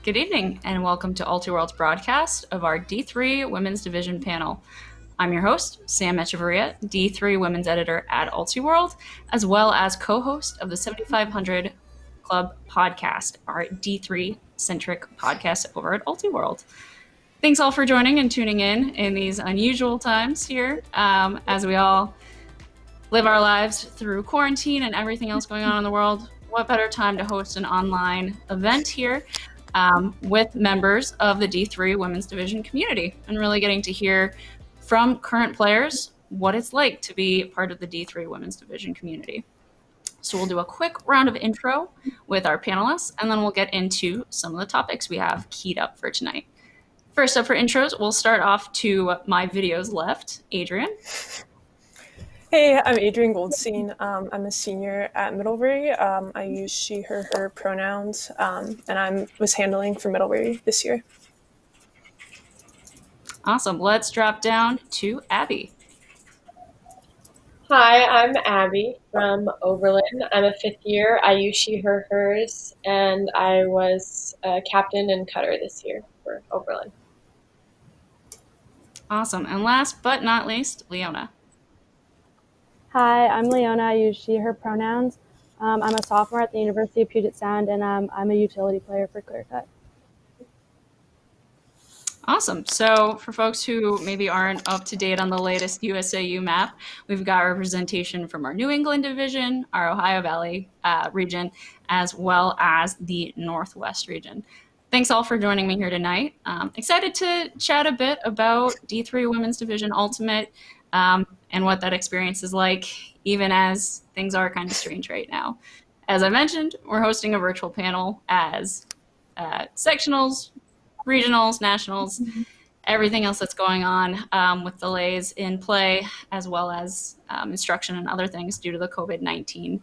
Good evening, and welcome to Ultiworld's broadcast of our D3 Women's Division panel. I'm your host, Sam Echevarria, D3 Women's Editor at Ultiworld, as well as co-host of the 7500 Club podcast, our D3-centric podcast over at Ultiworld. Thanks all for joining and tuning in these unusual times here as we all live our lives through quarantine and everything else going on in the world. What better time to host an online event here with members of the D3 Women's Division community and really getting to hear from current players what it's like to be part of the D3 Women's Division community. So we'll do a quick round of intro with our panelists, and then we'll get into some of the topics we have keyed up for tonight. First up for intros, we'll start off to my video's left, Adrienne. Hey, I'm Adrienne Goldstein. I'm a senior at Middlebury. I use she, her pronouns, and I was handling for Middlebury this year. Awesome. Let's drop down to Abby. Hi, I'm Abby from Oberlin. I'm a fifth year. I use she, hers, and I was a captain and cutter this year for Oberlin. Awesome. And last but not least, Leona. Hi, I'm Leona. I use she, her pronouns. I'm a sophomore at the University of Puget Sound, and I'm a utility player for Clear Cut. Awesome. So for folks who maybe aren't up to date on the latest USAU map, we've got representation from our New England division, our Ohio Valley region, as well as the Northwest region. Thanks all for joining me here tonight. Excited to chat a bit about D3 Women's Division Ultimate and what that experience is like, even as things are kind of strange right now. As I mentioned, we're hosting a virtual panel as sectionals, regionals, nationals, everything else that's going on with delays in play, as well as instruction and other things due to the COVID-19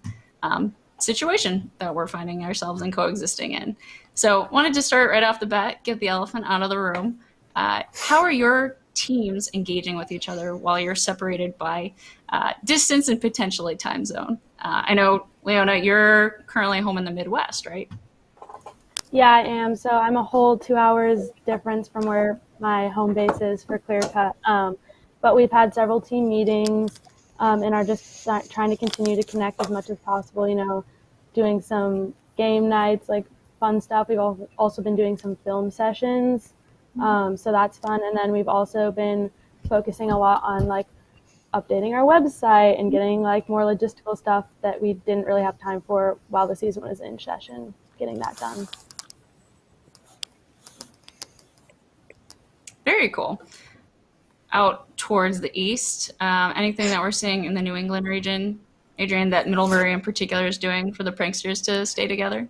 situation that we're finding ourselves in coexisting in. So wanted to start right off the bat, get the elephant out of the room. How are your teams engaging with each other while you're separated by distance and potentially time zone? I know, Leona, you're currently home in the Midwest, right? Yeah, I am. So I'm a whole 2 hours difference from where my home base is for Clear Cut. But we've had several team meetings and are just trying to continue to connect as much as possible, you know, doing some game nights, like fun stuff. We've also been doing some film sessions. So that's fun. And then we've also been focusing a lot on like updating our website and getting like more logistical stuff that we didn't really have time for while the season was in session, getting that done. Very cool. Out towards the east, anything that we're seeing in the New England region, Adrienne, that Middlebury in particular is doing for the pranksters to stay together?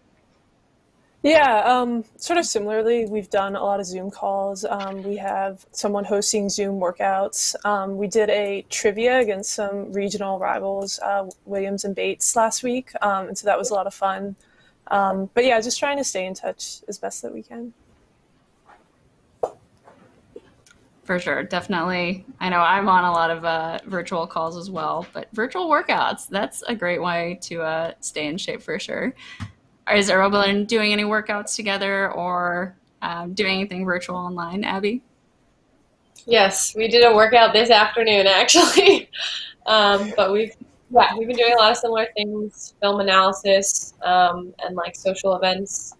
Yeah, sort of similarly, we've done a lot of Zoom calls. We have someone hosting Zoom workouts. We did a trivia against some regional rivals, Williams and Bates, last week, and so that was a lot of fun. But yeah, just trying to stay in touch as best that we can. For sure, definitely. I know I'm on a lot of virtual calls as well, but virtual workouts, that's a great way to stay in shape for sure. Is Oberlin doing any workouts together or doing anything virtual online, Abby? Yes, we did a workout this afternoon, actually. But we've been doing a lot of similar things, film analysis, and like social events.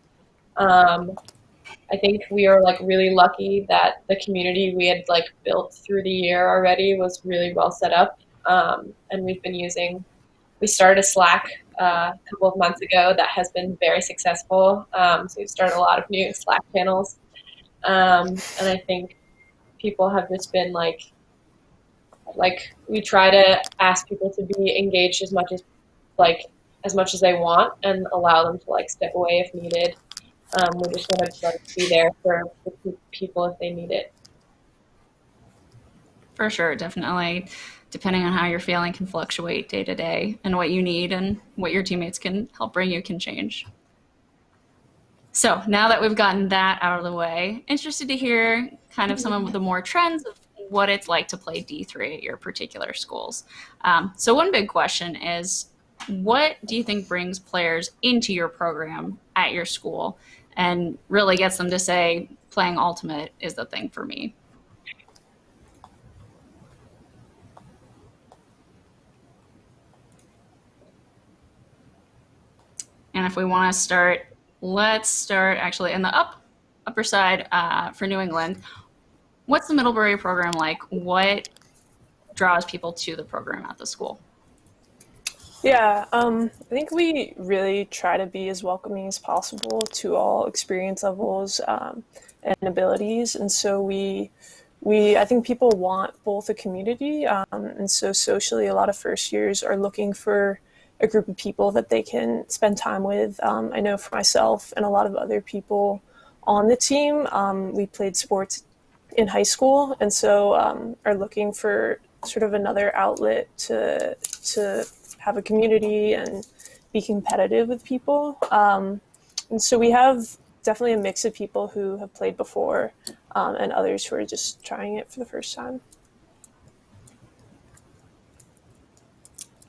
I think we are like really lucky that the community we had like built through the year already was really well set up. And we started a Slack a couple of months ago that has been very successful. So we've started a lot of new Slack channels. And I think people have just been like we try to ask people to be engaged as much as they want and allow them to like step away if needed. We just want to like be there for people if they need it. For sure, definitely. Depending on how you're feeling can fluctuate day to day, and what you need and what your teammates can help bring you can change. So now that we've gotten that out of the way, interested to hear kind of some of the more trends of what it's like to play D3 at your particular schools. So one big question is, what do you think brings players into your program at your school? and really gets them to say playing Ultimate is the thing for me. And if we want to start, let's start actually in the upper side for New England. What's the Middlebury program like? What draws people to the program at the school? Yeah, I think we really try to be as welcoming as possible to all experience levels and abilities. And so I think people want both a community, and so socially, a lot of first years are looking for a group of people that they can spend time with. I know for myself and a lot of other people on the team, we played sports in high school, and so are looking for sort of another outlet to have a community and be competitive with people. And so we have definitely a mix of people who have played before and others who are just trying it for the first time.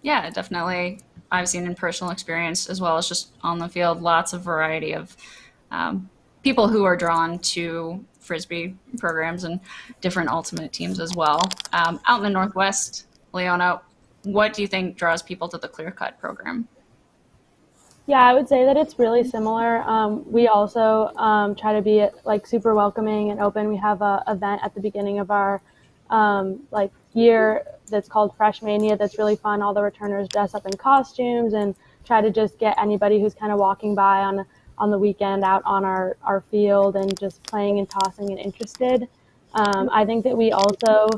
Yeah, definitely. I've seen in personal experience as well as just on the field, lots of variety of people who are drawn to Frisbee programs and different Ultimate teams as well. Out in the Northwest, Leona, what do you think draws people to the Clear Cut program? Yeah, I would say that it's really similar. We also try to be like super welcoming and open. We have a event at the beginning of our year that's called Fresh Mania. That's really fun. All the returners dress up in costumes and try to just get anybody who's kind of walking by on the weekend out on our field and just playing and tossing and interested. I think that we also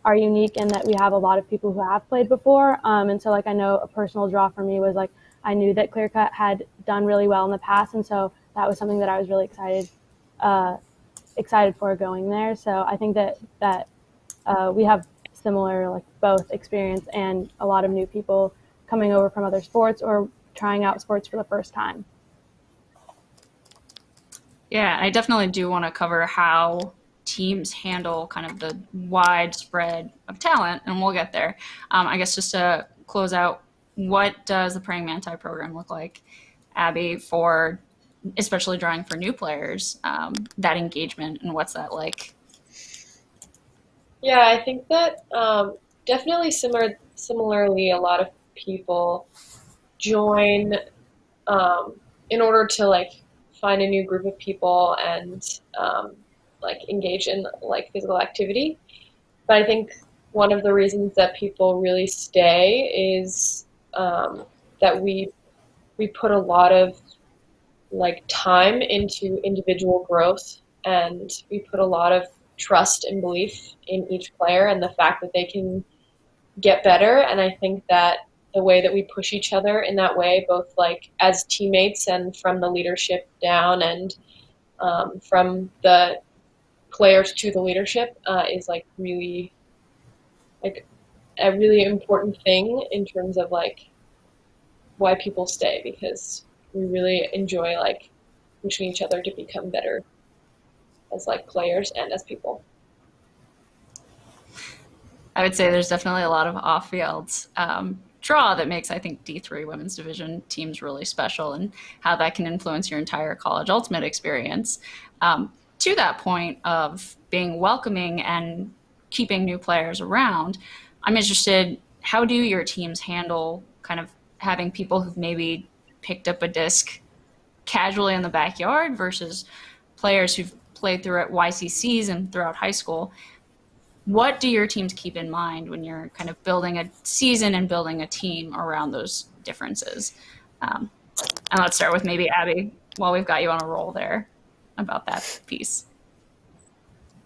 are unique in that we have a lot of people who have played before. And so I know a personal draw for me was I knew that Clear Cut had done really well in the past. And so that was something that I was really excited for going there. So I think that we have similar both experience and a lot of new people coming over from other sports or trying out sports for the first time. Yeah, I definitely do want to cover how teams handle kind of the widespread of talent, and we'll get there. I guess just to close out, what does the Praying Manti program look like, Abby, for especially drawing for new players, that engagement, and what's that like? Yeah, I think that definitely similarly, a lot of people join in order to find a new group of people and engage in physical activity. But I think one of the reasons that people really stay is that we put a lot of time into individual growth, and we put a lot of trust and belief in each player and the fact that they can get better. And I think that the way that we push each other in that way, both as teammates and from the leadership down and from the players to the leadership, is really a really important thing in terms of why people stay, because we really enjoy pushing each other to become better as players and as people. I would say there's definitely a lot of off-field draw that makes, I think, D3 women's division teams really special, and how that can influence your entire college Ultimate experience. To that point of being welcoming and keeping new players around, I'm interested, how do your teams handle kind of having people who've maybe picked up a disc casually in the backyard versus players who've played through at YCCs and throughout high school? What do your teams keep in mind when you're kind of building a season and building a team around those differences? And let's start with maybe Abby, while we've got you on a roll there, about that piece.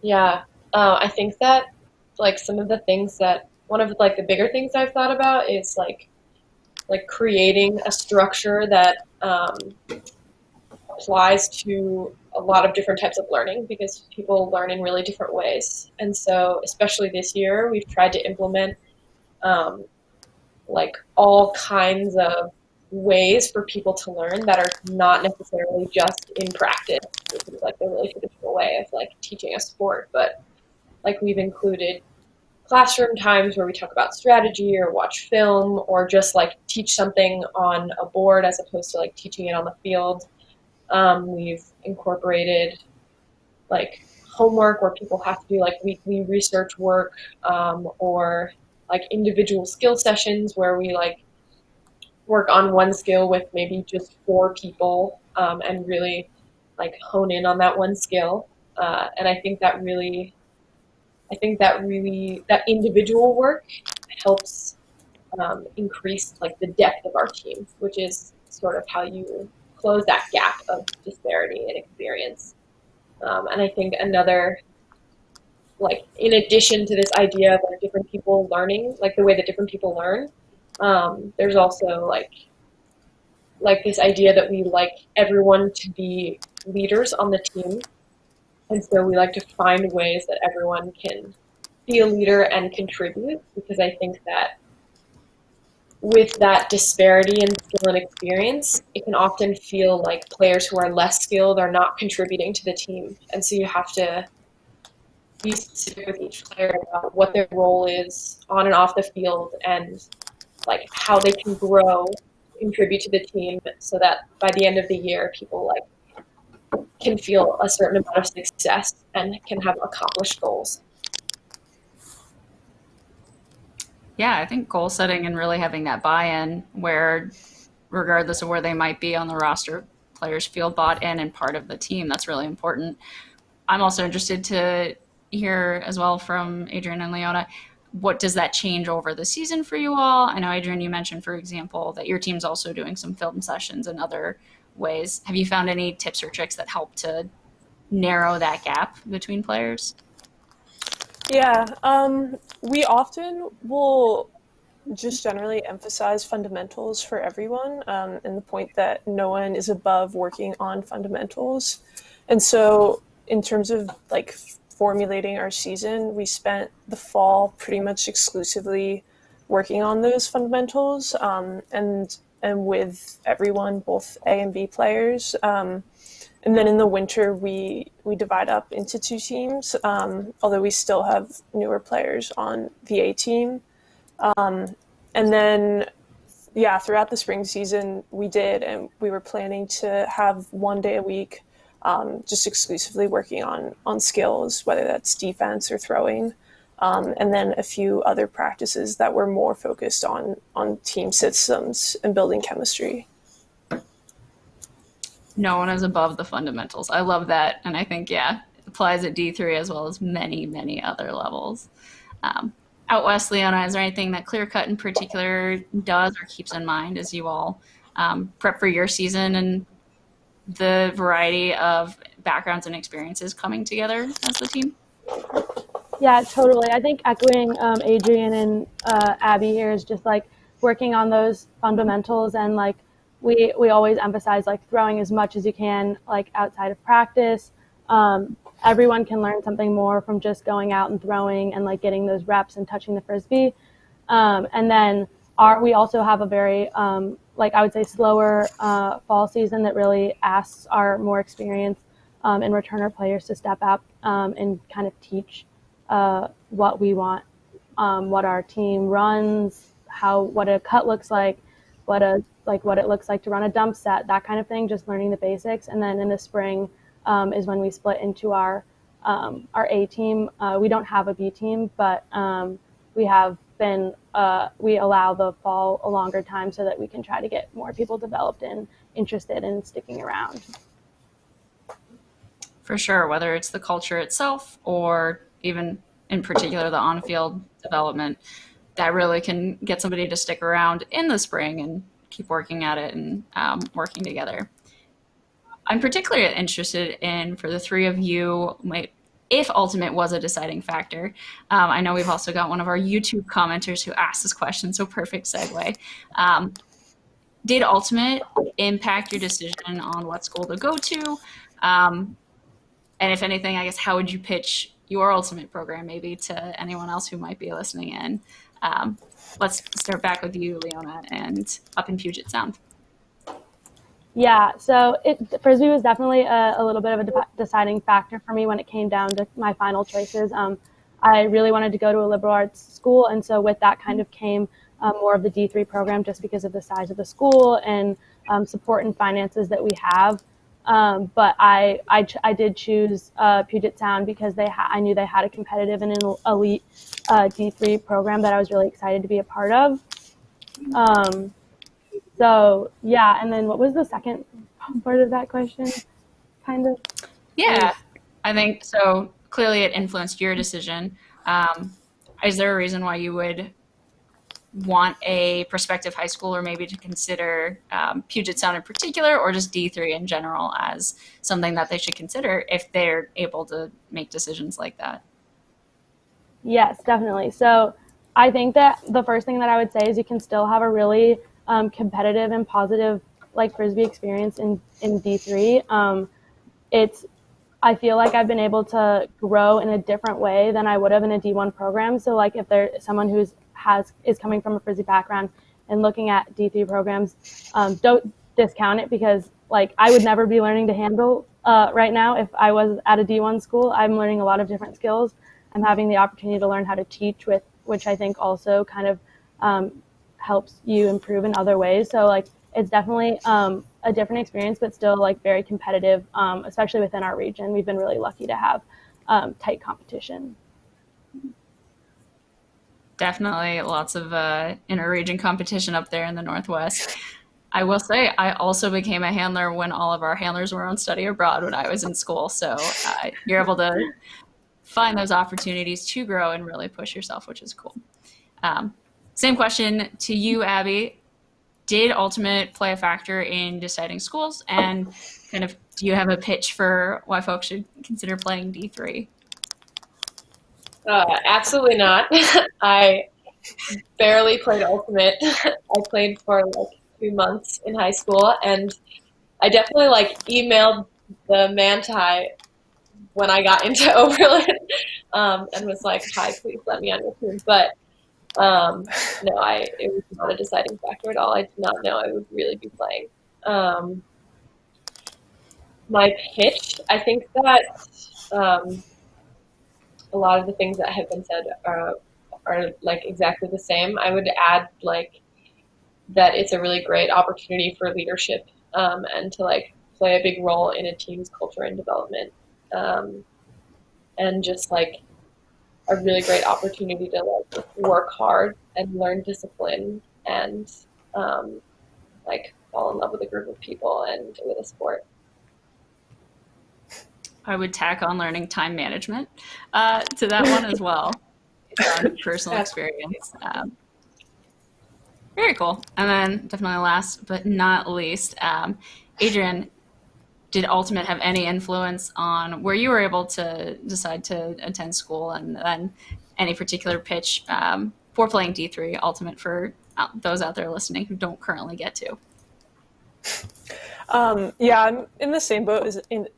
Yeah, I think that some of the things that one of the bigger things I've thought about is creating a structure that applies to a lot of different types of learning, because people learn in really different ways. And so especially this year, we've tried to implement all kinds of ways for people to learn that are not necessarily just in practice, which is the really traditional way of teaching a sport, but we've included classroom times where we talk about strategy or watch film or just teach something on a board as opposed to teaching it on the field. We've incorporated like homework where people have to do like weekly research work, or like individual skill sessions where we like work on one skill with maybe just 4 people, and really like hone in on that one skill. And I think that really that individual work helps increase like the depth of our team, which is sort of how you close that gap of disparity in experience. And I think another, like in addition to this idea of like different people learning, like the way that different people learn, there's also like this idea that we like everyone to be leaders on the team. And so we like to find ways that everyone can be a leader and contribute, because I think that with that disparity in skill and experience, it can often feel like players who are less skilled are not contributing to the team. And so you have to be specific with each player about what their role is on and off the field, and like how they can grow, contribute to the team, so that by the end of the year, people like can feel a certain amount of success and can have accomplished goals. Yeah, I think goal setting and really having that buy-in where, regardless of where they might be on the roster, players feel bought in and part of the team. That's really important. I'm also interested to hear as well from Adrienne and Leona, what does that change over the season for you all? I know, Adrienne, you mentioned, for example, that your team's also doing some film sessions and other ways. Have you found any tips or tricks that help to narrow that gap between players? Yeah, we often will just generally emphasize fundamentals for everyone, and the point that no one is above working on fundamentals. And so in terms of like formulating our season, we spent the fall pretty much exclusively working on those fundamentals, and with everyone, both A and B players. And then in the winter, we divide up into 2 teams, although we still have newer players on the A team. And then, yeah, throughout the spring season, we did, and we were planning to have 1 day a week, just exclusively working on skills, whether that's defense or throwing, and then a few other practices that were more focused on team systems and building chemistry. No one is above the fundamentals. I love that. And I think, yeah, it applies at D3 as well as many, many other levels. Out west, Leona, is there anything that Clear Cut in particular does or keeps in mind as you all prep for your season and the variety of backgrounds and experiences coming together as the team? Yeah, totally. I think echoing Adrienne and Abby here is just like working on those fundamentals, and like we always emphasize like throwing as much as you can like outside of practice. Everyone can learn something more from just going out and throwing and like getting those reps and touching the frisbee. And then we also have a very like I would say slower fall season that really asks our more experienced and returner players to step up and kind of teach what we want, what our team runs, what a cut looks like, what it looks like to run a dump set, that kind of thing, just learning the basics. And then in the spring is when we split into our A team. We don't have a B team, but we have been, we allow the fall a longer time so that we can try to get more people developed and interested in sticking around. For sure, whether it's the culture itself or even in particular the on-field development, that really can get somebody to stick around in the spring and keep working at it and working together. I'm particularly interested in, for the 3 of you, if Ultimate was a deciding factor. I know we've also got one of our YouTube commenters who asked this question, so perfect segue. Did Ultimate impact your decision on what school to go to? And if anything, I guess, how would you pitch your Ultimate program maybe to anyone else who might be listening in? Let's start back with you, Leona, and up in Puget Sound. Yeah, so Frisbee was definitely a little bit of a deciding factor for me when it came down to my final choices. I really wanted to go to a liberal arts school, and so with that kind of came more of the D3 program just because of the size of the school and support and finances that we have. But I did choose Puget Sound because I knew they had a competitive and an elite D3 program that I was really excited to be a part of. So yeah, and then what was the second part of that question? Kind of. Yeah, I think so. Clearly, it influenced your decision. Is there a reason why you would want a prospective high school, or maybe to consider Puget Sound in particular, or just D3 in general as something that they should consider if they're able to make decisions like that? Yes, definitely. So I think that the first thing that I would say is you can still have a really competitive and positive like Frisbee experience in D3. I feel like I've been able to grow in a different way than I would have in a D1 program. So like if there's someone is coming from a Frisbee background and looking at D3 programs, don't discount it, because like I would never be learning to handle right now if I was at a D1 school. I'm learning a lot of different skills. I'm having the opportunity to learn how to teach, which I think also kind of helps you improve in other ways. So like it's definitely a different experience, but still like very competitive, especially within our region. We've been really lucky to have tight competition. Definitely lots of inter-region competition up there in the Northwest. I will say I also became a handler when all of our handlers were on study abroad when I was in school. So you're able to find those opportunities to grow and really push yourself, which is cool. Same question to you, Abby. Did Ultimate play a factor in deciding schools? And kind of, do you have a pitch for why folks should consider playing D3? Absolutely not. I barely played Ultimate. I played for like 2 months in high school, and I definitely like emailed the Manti when I got into Oberlin and was like, "Hi, please let me on your team." But no, it was not a deciding factor at all. I did not know I would really be playing. My pitch, I think that a lot of the things that have been said are like exactly the same. I would add like that it's a really great opportunity for leadership and to like play a big role in a team's culture and development, and just like a really great opportunity to like work hard and learn discipline and like fall in love with a group of people and with a sport. I would tack on learning time management to that one as well, on personal experience. Very cool. And then definitely last but not least, Adrienne, did Ultimate have any influence on where you were able to decide to attend school, and then any particular pitch for playing D3 Ultimate for those out there listening who don't currently get to? Yeah, I'm in the same boat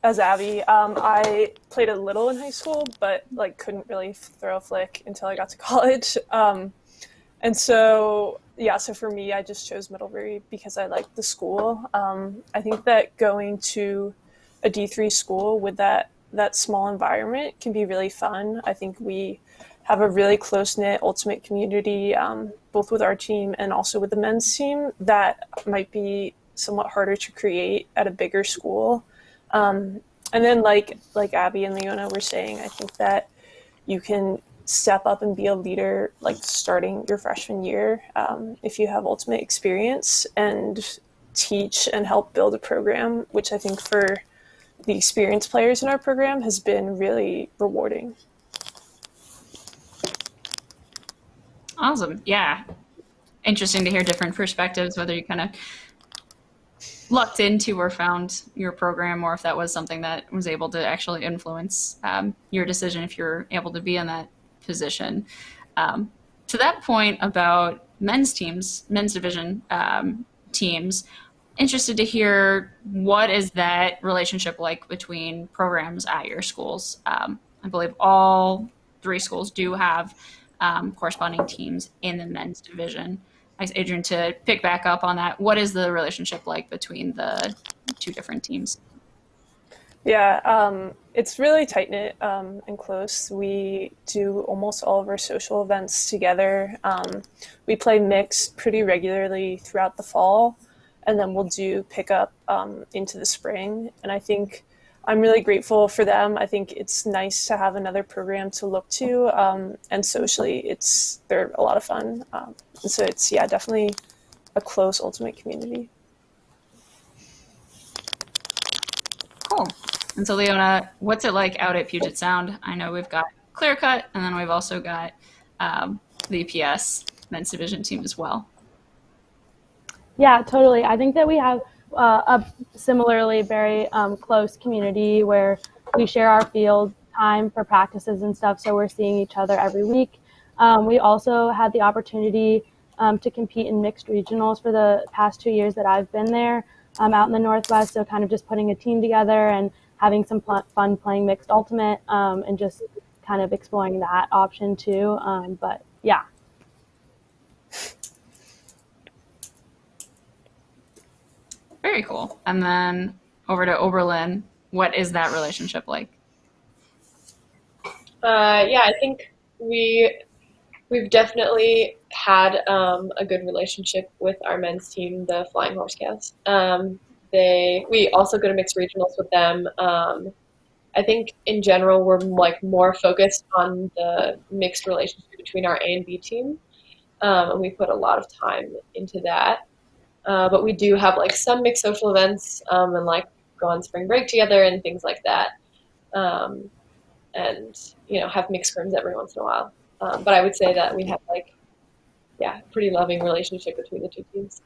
as Abby. I played a little in high school, but like couldn't really throw a flick until I got to college. And so, yeah, so for me, I just chose Middlebury because I liked the school. I think that going to a D3 school with that small environment can be really fun. I think we have a really close-knit Ultimate community, both with our team and also with the men's team, that might be somewhat harder to create at a bigger school. And then like Abby and Leona were saying, I think that you can step up and be a leader like starting your freshman year if you have Ultimate experience, and teach and help build a program, which I think for the experienced players in our program has been really rewarding. Awesome. Yeah. Interesting to hear different perspectives, whether you kind of lucked into or found your program, or if that was something that was able to actually influence your decision if you're able to be in that position. To that point about men's division teams, interested to hear, what is that relationship like between programs at your schools? I believe all 3 schools do have corresponding teams in the men's division. Thanks, Adrienne, to pick back up on that. What is the relationship like between the 2 different teams? Yeah, it's really tight-knit and close. We do almost all of our social events together. We play mixed pretty regularly throughout the fall. and then we'll do pickup into the spring. And I think I'm really grateful for them. I think it's nice to have another program to look to, and socially, they're a lot of fun. And so it's definitely a close ultimate community. Cool. And so Leona, what's it like out at Puget Sound? I know we've got Clear Cut, and then we've also got the EPS men's division team as well. Yeah, totally. I think that we have a similarly very close community where we share our field time for practices and stuff, so we're seeing each other every week. We also had the opportunity to compete in mixed regionals for the past 2 years that I've been there out in the Northwest, so kind of just putting a team together and having some fun playing mixed ultimate and just kind of exploring that option too. But yeah. Very cool. And then over to Oberlin, what is that relationship like? I think we've definitely had a good relationship with our men's team, the Flying Horse Scouts. We also go to mixed regionals with them. I think in general we're like more focused on the mixed relationship between our A and B team, and we put a lot of time into that. But we do have like some mixed social events and like go on spring break together and things like that, and have mixed scrims every once in a while. But I would say that we have pretty loving relationship between the two teams.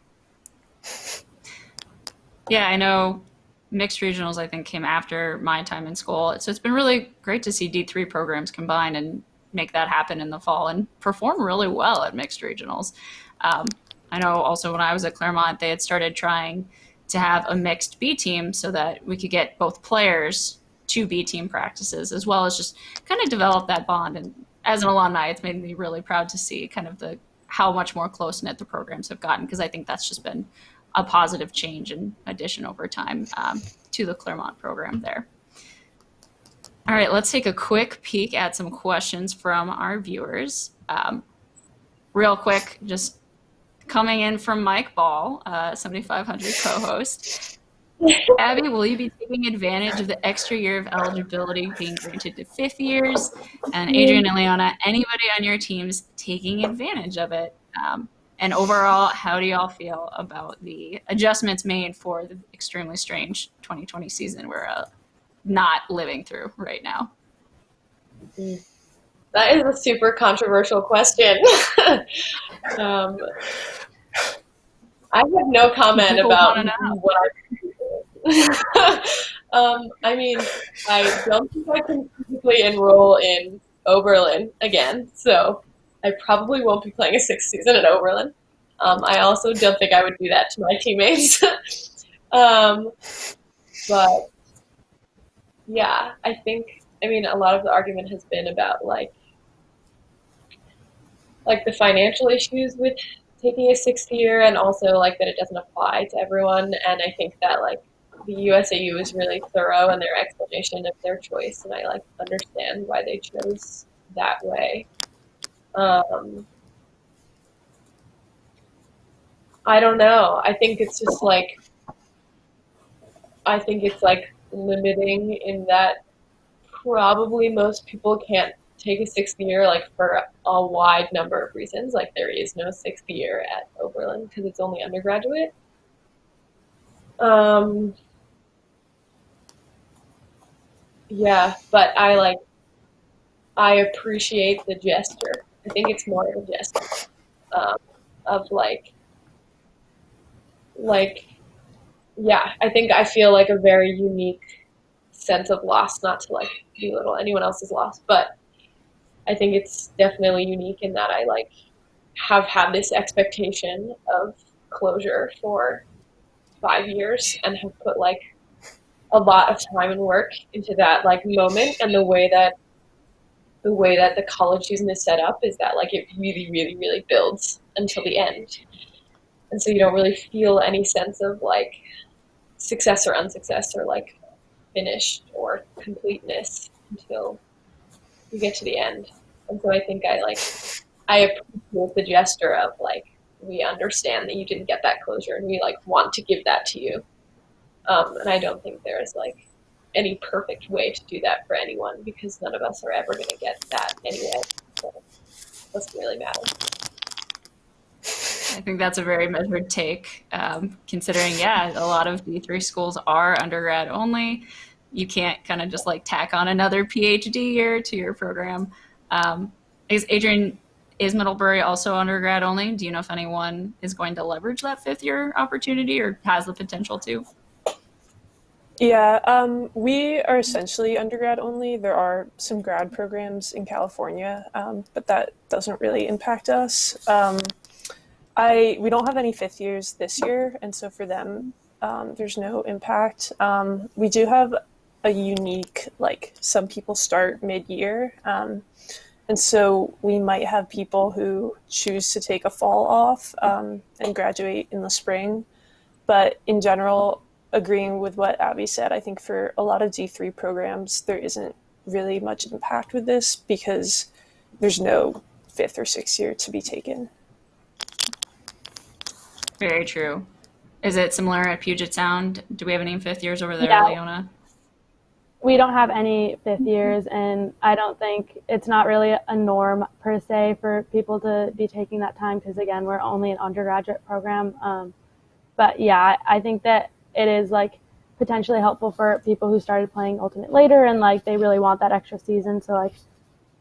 Yeah, I know mixed regionals, I think, came after my time in school. So it's been really great to see D3 programs combine and make that happen in the fall and perform really well at mixed regionals. I know also when I was at Claremont, they had started trying to have a mixed B team so that we could get both players to B team practices, as well as just kind of develop that bond. And as an alumni, it's made me really proud to see kind of how much more close-knit the programs have gotten, because I think that's just been a positive change and addition over time to the Claremont program there. All right, let's take a quick peek at some questions from our viewers. Real quick, just coming in from Mike Ball, 7500 co-host. Abby, will you be taking advantage of the extra year of eligibility being granted to fifth years? And Adrienne and Leona, anybody on your teams taking advantage of it? And overall, how do y'all feel about the adjustments made for the extremely strange 2020 season we're not living through right now? That is a super controversial question. I have no comment about what I mean, I don't think I can physically enroll in Oberlin again, so I probably won't be playing a sixth season at Oberlin. I also don't think I would do that to my teammates. But yeah, a lot of the argument has been about like the financial issues with taking a sixth year, and also like that it doesn't apply to everyone. And I think that like the USAU is really thorough in their explanation of their choice, and I like understand why they chose that way. I don't know. I think it's just like limiting in that probably most people can't take a sixth year like for a wide number of reasons. Like there is no sixth year at Oberlin because it's only undergraduate. Yeah, but I appreciate the gesture. I think it's more of a gesture of I think I feel like a very unique sense of loss, not to like belittle anyone else's loss, but I think it's definitely unique in that I like have had this expectation of closure for 5 years and have put like a lot of time and work into that like moment. And the way that the college season is set up is that like it really, really, really builds until the end. And so you don't really feel any sense of like success or unsuccess or like finished or completeness until you get to the end. And so I think I appreciate the gesture of like we understand that you didn't get that closure, and we like want to give that to you. And I don't think there is like any perfect way to do that for anyone, because none of us are ever going to get that anyway. So it doesn't really matter. I think that's a very measured take, considering, yeah, a lot of D3 schools are undergrad only. You can't kind of just like tack on another PhD year to your program. Adrienne, is Middlebury also undergrad only? Do you know if anyone is going to leverage that fifth year opportunity or has the potential to? Yeah, we are essentially undergrad only. There are some grad programs in California, but that doesn't really impact us. We don't have any fifth years this year, and so for them, there's no impact. We do have a unique, like some people start mid-year, and so we might have people who choose to take a fall off and graduate in the spring. But in general, agreeing with what Abby said, I think for a lot of D3 programs, there isn't really much impact with this because there's no fifth or sixth year to be taken. Very true. Is it similar at Puget Sound? Do we have any fifth years over there, Yeah. Leona? We don't have any fifth years, and I don't think it's not really a norm per se for people to be taking that time because, again, we're only an undergraduate program. But yeah, I think that it is like potentially helpful for people who started playing Ultimate later and like they really want that extra season. So like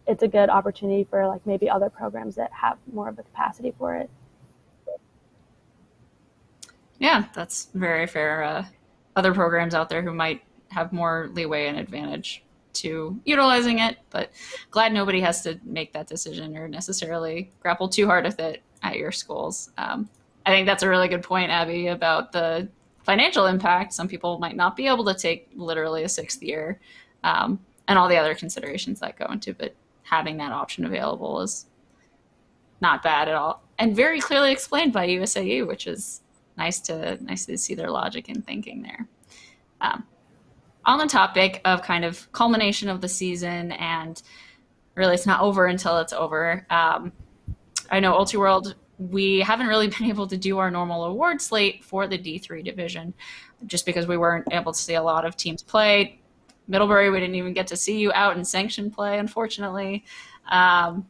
it's a good opportunity for like maybe other programs that have more of the capacity for it. Yeah, that's very fair. Other programs out there who might have more leeway and advantage to utilizing it, but glad nobody has to make that decision or necessarily grapple too hard with it at your schools. I think that's a really good point, Abby, about the financial impact. Some people might not be able to take literally a sixth year, and all the other considerations that go into, but having that option available is not bad at all, and very clearly explained by USAU, which is nice to see their logic and thinking there. On the topic of kind of culmination of the season, and really it's not over until it's over. I know Ultiworld, we haven't really been able to do our normal award slate for the D3 division just because we weren't able to see a lot of teams play. Middlebury, we didn't even get to see you out in sanctioned play, unfortunately. And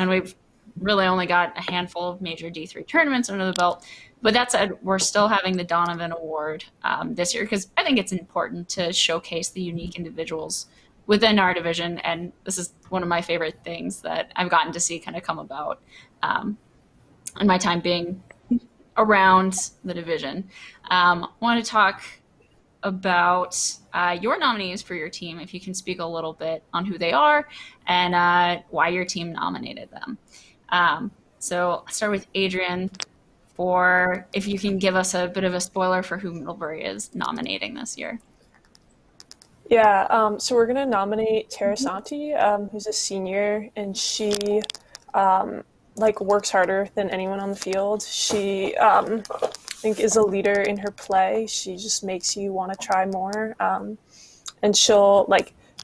we've really only got a handful of major D3 tournaments under the belt. But that said, we're still having the Donovan Award this year because I think it's important to showcase the unique individuals within our division. And this is one of my favorite things that I've gotten to see kind of come about in my time being around the division. Want to talk about your nominees for your team, if you can speak a little bit on who they are and why your team nominated them. So I'll start with Adrienne. For if you can give us a bit of a spoiler for who Middlebury is nominating this year. Yeah, so we're going to nominate Tara Santi, who's a senior, and she works harder than anyone on the field. She, I think, is a leader in her play. She just makes you want to try more, and she'll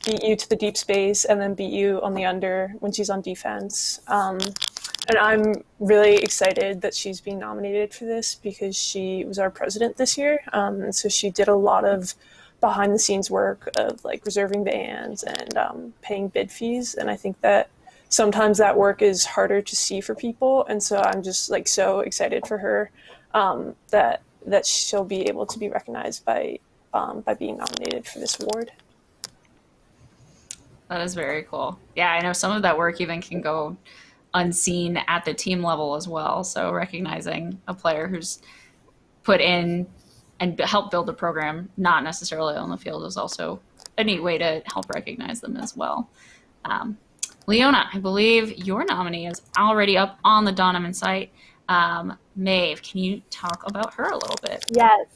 beat you to the deep space and then beat you on the under when she's on defense. And I'm really excited that she's being nominated for this because she was our president this year. And so she did a lot of behind the scenes work of reserving bands and paying bid fees. And I think that sometimes that work is harder to see for people. And so I'm just so excited for her that she'll be able to be recognized by being nominated for this award. That is very cool. Yeah, I know some of that work even can go unseen at the team level as well. So recognizing a player who's put in and helped build the program, not necessarily on the field, is also a neat way to help recognize them as well. Leona, I believe your nominee is already up on the Donovan site. Maeve, can you talk about her a little bit? Yes.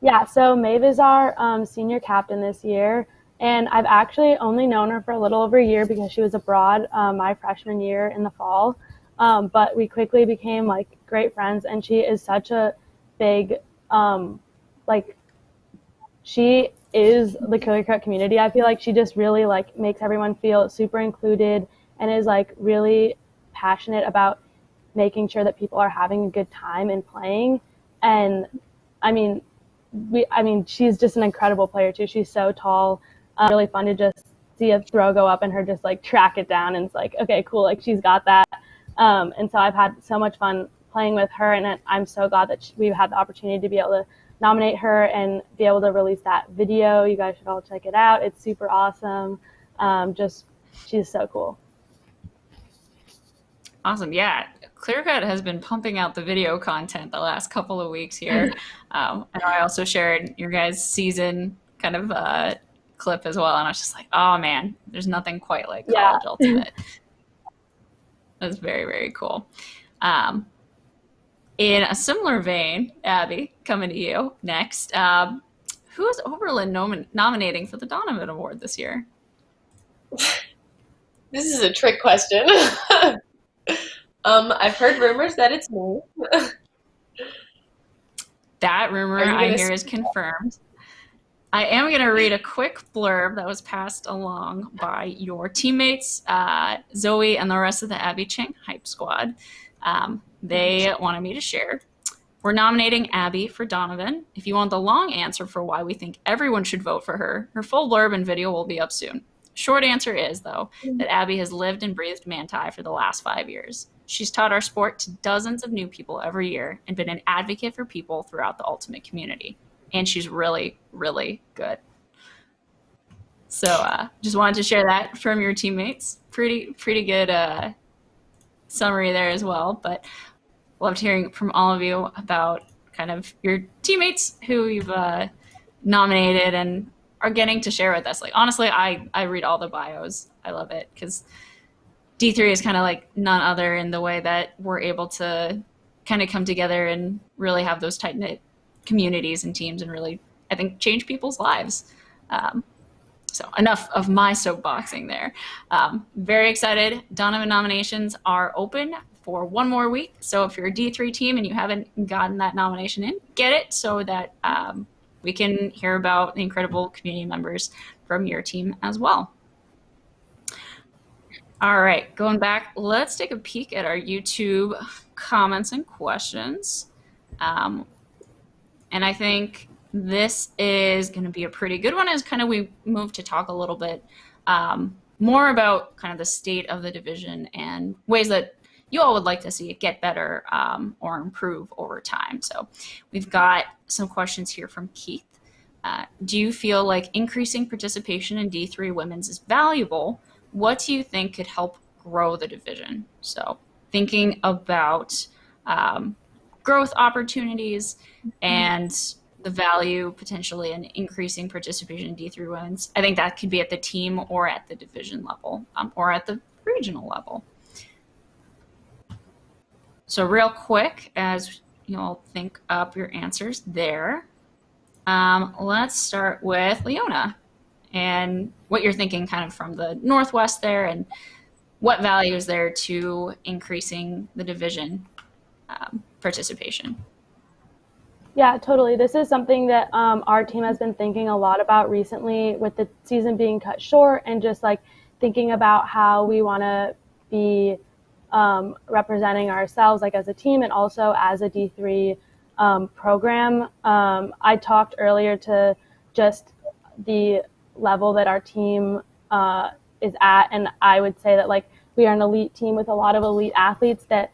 Yeah, so Maeve is our senior captain this year. And I've actually only known her for a little over a year because she was abroad my freshman year in the fall. But we quickly became great friends, and she is such a big, she is the Clear Cut community. I feel like she just really makes everyone feel super included and is really passionate about making sure that people are having a good time and playing. And I mean, she's just an incredible player too. She's so tall. Really fun to just see a throw go up and her just like track it down, and it's like, okay, cool, like she's got that. And so I've had so much fun playing with her, and I'm so glad that we've had the opportunity to be able to nominate her and be able to release that video. You guys should all check it out. It's super awesome. She's so cool. Awesome. Yeah. Clearcut has been pumping out the video content the last couple of weeks here. And I also shared your guys' season kind of clip as well. And I was just like, oh man, there's nothing quite like College Ultimate. That's very, very cool. In a similar vein, Abby, coming to you next. Who is Oberlin nominating for the Donovan Award this year? This is a trick question. I've heard rumors that it's me. That rumor I hear is confirmed. I am going to read a quick blurb that was passed along by your teammates, Zoe and the rest of the Abby Cheng Hype Squad. They wanted me to share. We're nominating Abby for Donovan. If you want the long answer for why we think everyone should vote for her, her full blurb and video will be up soon. Short answer is, though, that Abby has lived and breathed Manti for the last 5 years. She's taught our sport to dozens of new people every year and been an advocate for people throughout the Ultimate community. And she's really, really good. So just wanted to share that from your teammates. Pretty good summary there as well. But loved hearing from all of you about kind of your teammates who you've nominated and are getting to share with us. Like, honestly, I read all the bios. I love it because D3 is kind of like none other in the way that we're able to kind of come together and really have those tight-knit communities and teams and really, I think, change people's lives. So enough of my soapboxing there. Very excited. Donovan nominations are open for one more week. So if you're a D3 team and you haven't gotten that nomination in, get it so that we can hear about the incredible community members from your team as well. All right, going back, let's take a peek at our YouTube comments and questions. And I think this is going to be a pretty good one as kind of we move to talk a little bit more about kind of the state of the division and ways that you all would like to see it get better or improve over time. So we've got some questions here from Keith. Do you feel like increasing participation in D3 women's is valuable? What do you think could help grow the division? So thinking about growth opportunities and the value potentially in increasing participation in D3 women's. I think that could be at the team or at the division level or at the regional level. So real quick, as you all think up your answers there, let's start with Leona and what you're thinking kind of from the Northwest there and what value is there to increasing the division participation. Yeah, totally. This is something that our team has been thinking a lot about recently with the season being cut short and just like thinking about how we want to be representing ourselves like as a team and also as a D3 program. I talked earlier to just the level that our team is at, and I would say that like we are an elite team with a lot of elite athletes that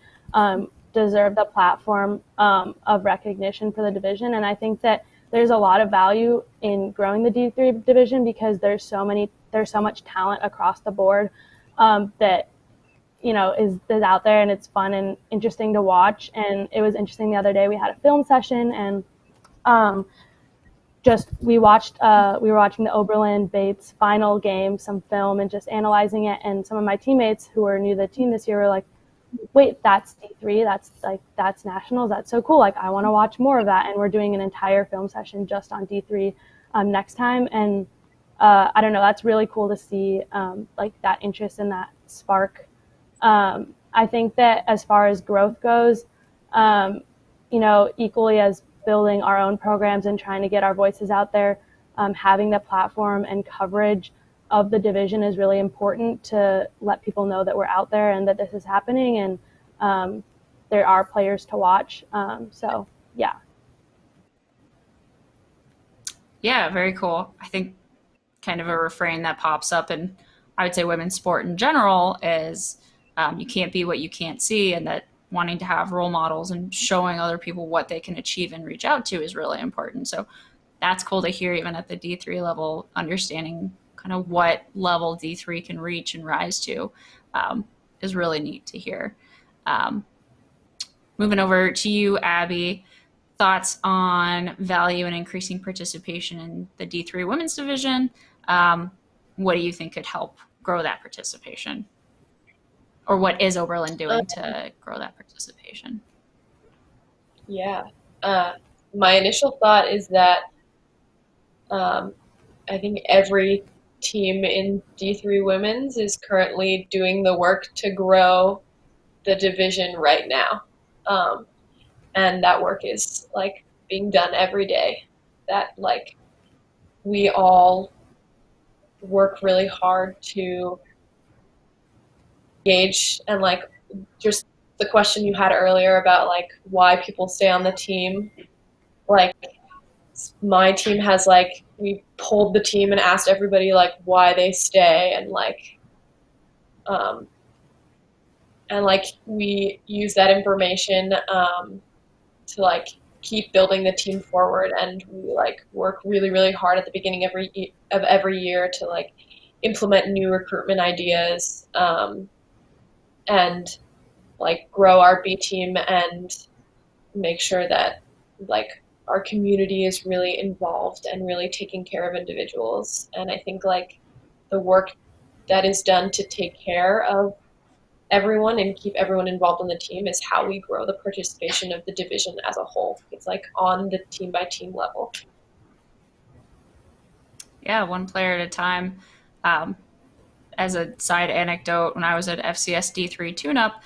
deserve the platform of recognition for the division. And I think that there's a lot of value in growing the D3 division because there's so much talent across the board that is out there, and it's fun and interesting to watch. And it was interesting the other day we had a film session and we were watching the Oberlin Bates final game, some film, and just analyzing it. And some of my teammates who were new to the team this year were like, wait, that's D3, that's nationals, that's so cool, like I want to watch more of that. And we're doing an entire film session just on D3 next time. And I don't know, that's really cool to see like that interest and that spark. I think that as far as growth goes, equally as building our own programs and trying to get our voices out there, having the platform and coverage of the division is really important to let people know that we're out there and that this is happening. And there are players to watch. So yeah. Yeah, very cool. I think kind of a refrain that pops up in, I would say, women's sport in general is you can't be what you can't see, and that wanting to have role models and showing other people what they can achieve and reach out to is really important. So that's cool to hear, even at the D3 level, understanding kind of what level D3 can reach and rise to is really neat to hear. Moving over to you, Abby, thoughts on value and increasing participation in the D3 women's division. What do you think could help grow that participation? Or what is Oberlin doing to grow that participation? Yeah. My initial thought is that I think every team in D3 women's is currently doing the work to grow the division right now. And that work is like being done every day. That like we all work really hard to engage, and like just the question you had earlier about like why people stay on the team, like my team has like we polled the team and asked everybody like why they stay, and like we use that information to like keep building the team forward, and we like work really really hard at the beginning of every year to like implement new recruitment ideas and like grow our B team and make sure that like our community is really involved and really taking care of individuals. And I think like the work that is done to take care of everyone and keep everyone involved on the team is how we grow the participation of the division as a whole. It's like on the team by team level. Yeah, one player at a time. As a side anecdote, when I was at FCS D3 tune-up,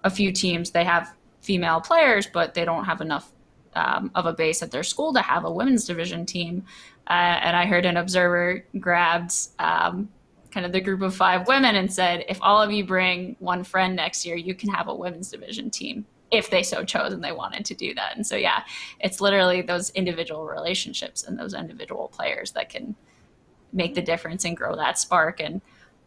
a few teams, they have female players, but they don't have enough of a base at their school to have a women's division team. And I heard an observer grabbed kind of the group of 5 women and said, if all of you bring one friend next year, you can have a women's division team, if they so chose and they wanted to do that. And so, yeah, it's literally those individual relationships and those individual players that can make the difference and grow that spark. And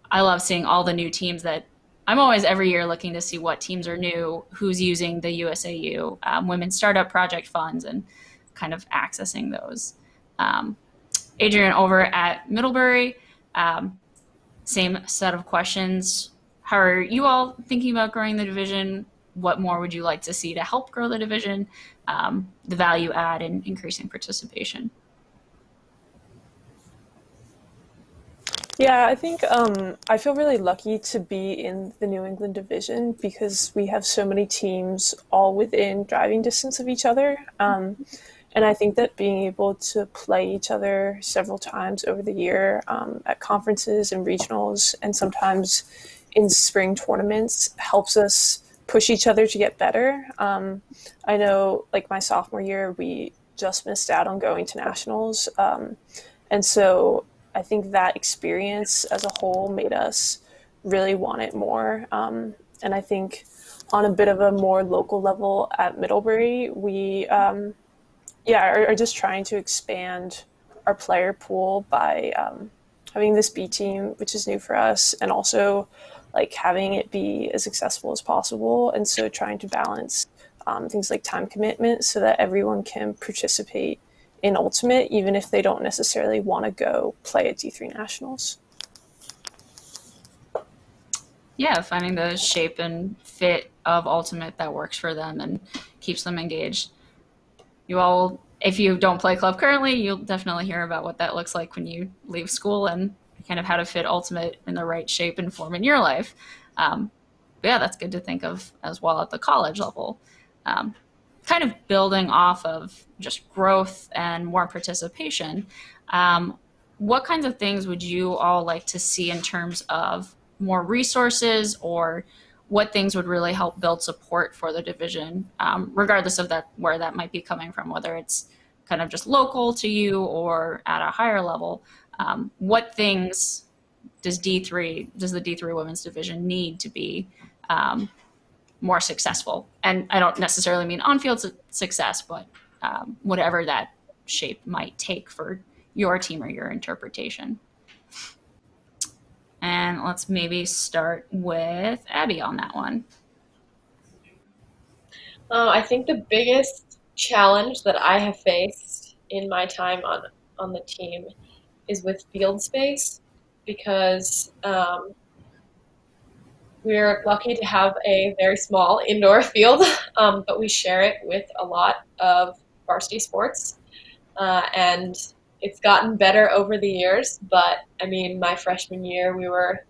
I love seeing all the new teams that I'm always every year looking to see what teams are new, who's using the USAU Women's Startup Project funds, and kind of accessing those. Adrienne, over at Middlebury, same set of questions. How are you all thinking about growing the division? What more would you like to see to help grow the division, the value add and increasing participation? Yeah, I think I feel really lucky to be in the New England division because we have so many teams all within driving distance of each other. And I think that being able to play each other several times over the year at conferences and regionals and sometimes in spring tournaments helps us push each other to get better. I know like my sophomore year, we just missed out on going to nationals. And so I think that experience as a whole made us really want it more. And I think on a bit of a more local level at Middlebury, we are just trying to expand our player pool by having this B team, which is new for us, and also like having it be as accessible as possible. And so trying to balance things like time commitment so that everyone can participate in Ultimate, even if they don't necessarily want to go play at D3 Nationals. Yeah, finding the shape and fit of Ultimate that works for them and keeps them engaged. You all, if you don't play club currently, you'll definitely hear about what that looks like when you leave school and kind of how to fit Ultimate in the right shape and form in your life. But yeah, that's good to think of as well at the college level. Kind of building off of just growth and more participation, what kinds of things would you all like to see in terms of more resources, or what things would really help build support for the division, regardless of that, where that might be coming from, whether it's kind of just local to you or at a higher level? What things does the D3 women's division need to be more successful. And I don't necessarily mean on-field success, but whatever that shape might take for your team or your interpretation. And let's maybe start with Abby on that one. I think the biggest challenge that I have faced in my time on the team is with field space, because we're lucky to have a very small indoor field, but we share it with a lot of varsity sports. And it's gotten better over the years, but I mean, my freshman year, we were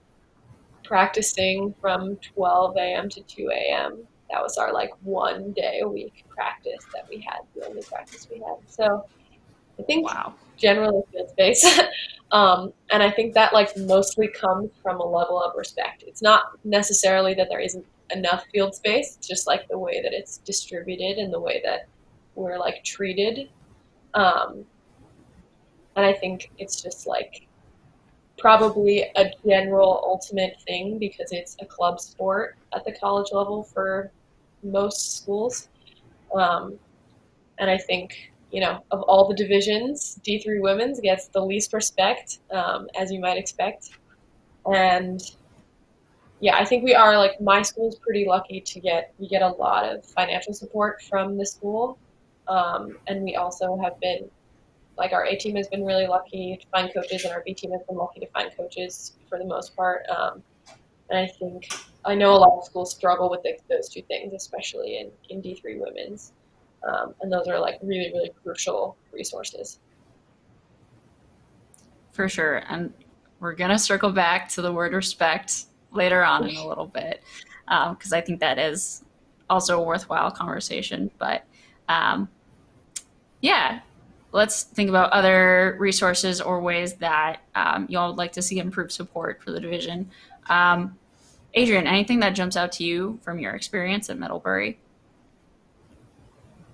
practicing from 12 a.m. to 2 a.m. That was our like 1 day a week practice that we had, the only practice we had. So I think generally field space. And I think that like mostly comes from a level of respect. It's not necessarily that there isn't enough field space. It's just like the way that it's distributed and the way that we're like treated. And I think it's just like probably a general ultimate thing because it's a club sport at the college level for most schools. And I think, you know, of all the divisions, D3 women's gets the least respect, as you might expect. And yeah, I think we are like, my school's pretty lucky we get a lot of financial support from the school. And we also have been, like, our A team has been really lucky to find coaches, and our B team has been lucky to find coaches for the most part. And I know a lot of schools struggle with those two things, especially in D3 women's. And those are like really, really crucial resources. For sure. And we're going to circle back to the word respect later on in a little bit, because I think that is also a worthwhile conversation. But yeah, let's think about other resources or ways that y'all would like to see improved support for the division. Adrienne, anything that jumps out to you from your experience at Middlebury?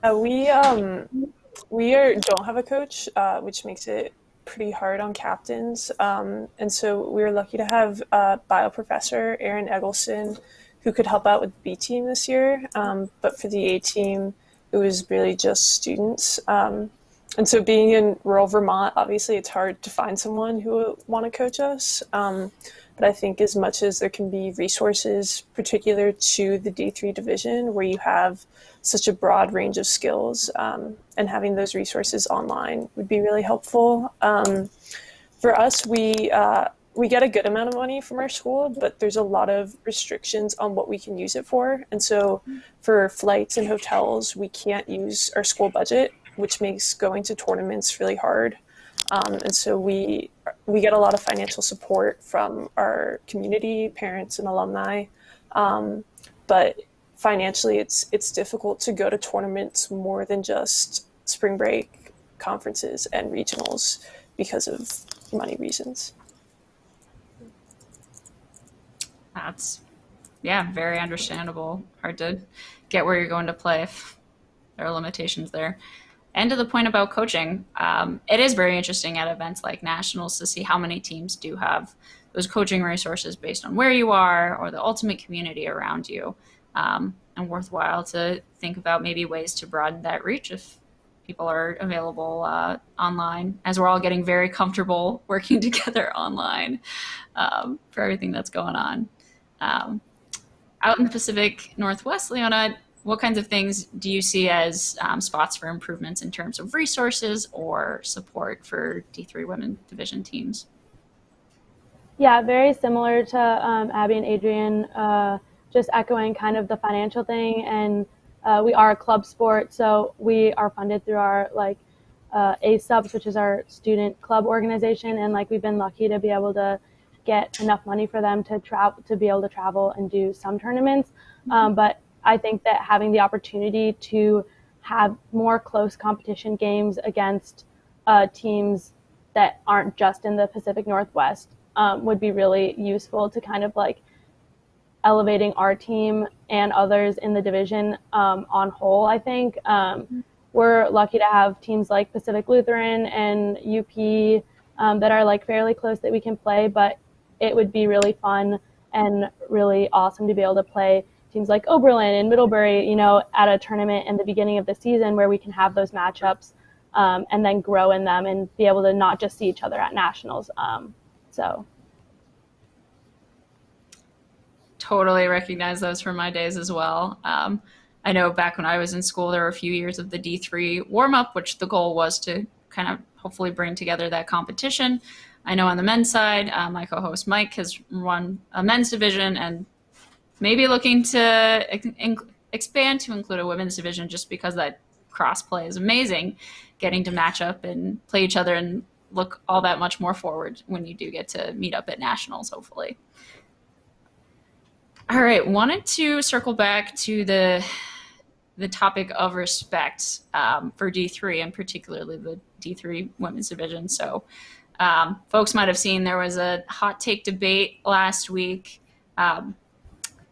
We don't have a coach, which makes it pretty hard on captains. And so we were lucky to have bio professor Erin Eggleston, who could help out with the B team this year. But for the A team, it was really just students. And so being in rural Vermont, obviously it's hard to find someone who would want to coach us. But I think as much as there can be resources particular to the D3 division where you have such a broad range of skills, and having those resources online would be really helpful. For us, we get a good amount of money from our school, but there's a lot of restrictions on what we can use it for. And so for flights and hotels, we can't use our school budget, which makes going to tournaments really hard. And so we get a lot of financial support from our community, parents, and alumni. But financially, it's difficult to go to tournaments more than just spring break conferences and regionals because of money reasons. That's, very understandable. Hard to get where you're going to play if there are limitations there. And to the point about coaching, it is very interesting at events like nationals to see how many teams do have those coaching resources based on where you are or the ultimate community around you. And worthwhile to think about maybe ways to broaden that reach if people are available online, as we're all getting very comfortable working together online for everything that's going on. Out in the Pacific Northwest, Leona, what kinds of things do you see as spots for improvements in terms of resources or support for D3 women division teams? Yeah, very similar to Abby and Adrienne, just echoing kind of the financial thing. And we are a club sport, so we are funded through our A-Subs, which is our student club organization. And we've been lucky to be able to get enough money for them to be able to travel and do some tournaments. But I think that having the opportunity to have more close competition games against teams that aren't just in the Pacific Northwest would be really useful to kind of elevating our team and others in the division on whole. I think we're lucky to have teams like Pacific Lutheran and UP that are fairly close that we can play, but it would be really fun and really awesome to be able to play teams like Oberlin and Middlebury, you know, at a tournament in the beginning of the season where we can have those matchups and then grow in them and be able to not just see each other at nationals. So. Totally recognize those from my days as well. I know back when I was in school, there were a few years of the D3 warm-up, which the goal was to kind of hopefully bring together that competition. I know on the men's side, my co-host Mike has run a men's division and maybe looking to expand to include a women's division just because that cross-play is amazing, getting to match up and play each other and look all that much more forward when you do get to meet up at nationals, hopefully. All right, wanted to circle back to the topic of respect for D3 and particularly the D3 women's division. So folks might have seen there was a hot take debate last week. I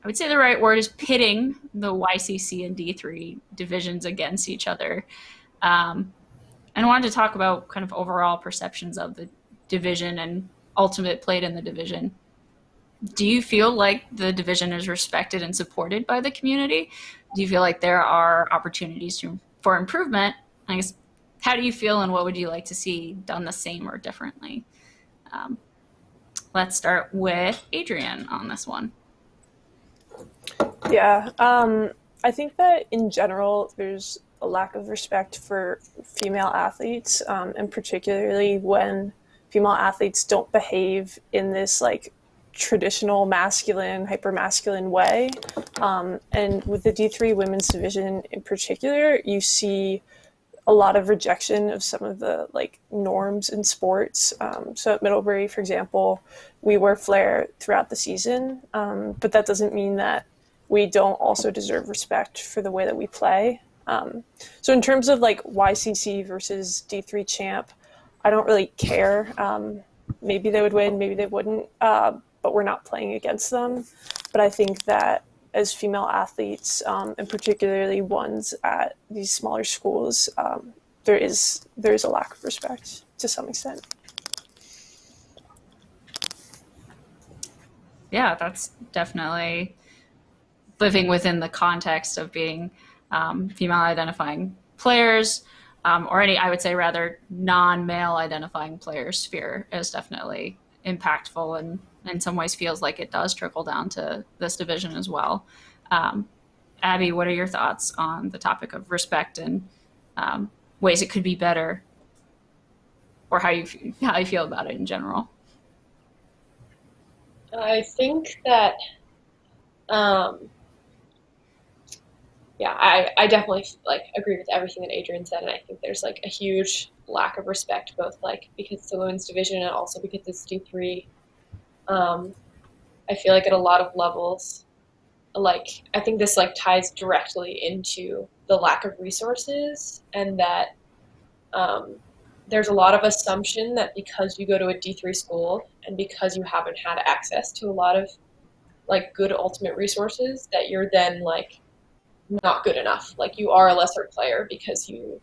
would say the right word is pitting the YCC and D3 divisions against each other. And I wanted to talk about kind of overall perceptions of the division and ultimate played in the division. Do you feel like the division is respected and supported by the community? Do you feel like there are opportunities for improvement? I guess, how do you feel and what would you like to see done the same or differently? Let's start with Adrienne on this one. Yeah, I think that in general, there's a lack of respect for female athletes, and particularly when female athletes don't behave in this like traditional masculine, hyper-masculine way. And with the D3 women's division in particular, you see a lot of rejection of some of the like norms in sports. So at Middlebury, for example, we wear flare throughout the season, but that doesn't mean that we don't also deserve respect for the way that we play. So in terms of like YCC versus D3 champ, I don't really care. Maybe they would win, maybe they wouldn't, but we're not playing against them. But I think that as female athletes, and particularly ones at these smaller schools, there is a lack of respect to some extent. Yeah, that's definitely living within the context of being female identifying players, or any, I would say rather non-male identifying player sphere is definitely impactful and in some ways feels like it does trickle down to this division as well. Abby, what are your thoughts on the topic of respect and ways it could be better, or how you feel about it in general? I think that, I definitely like agree with everything that Adrienne said, and I think there's like a huge lack of respect, both like because it's the women's division and also because it's D3. I feel like at a lot of levels, like I think this like ties directly into the lack of resources, and that there's a lot of assumption that because you go to a D3 school and because you haven't had access to a lot of like good ultimate resources, that you're then like not good enough. Like you are a lesser player because you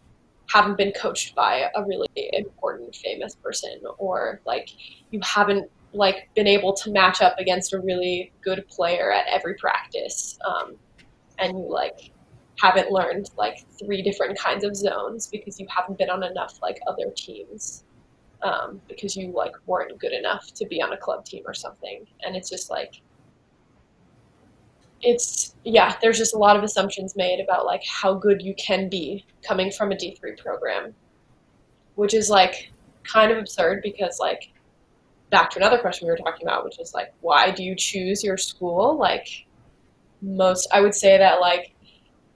haven't been coached by a really important famous person, or like you haven't like been able to match up against a really good player at every practice, and you like haven't learned like 3 different kinds of zones because you haven't been on enough like other teams, because you like weren't good enough to be on a club team or something. And it's just like there's just a lot of assumptions made about like how good you can be coming from a D3 program, which is like kind of absurd because like back to another question we were talking about, which is like, why do you choose your school? Like I would say that like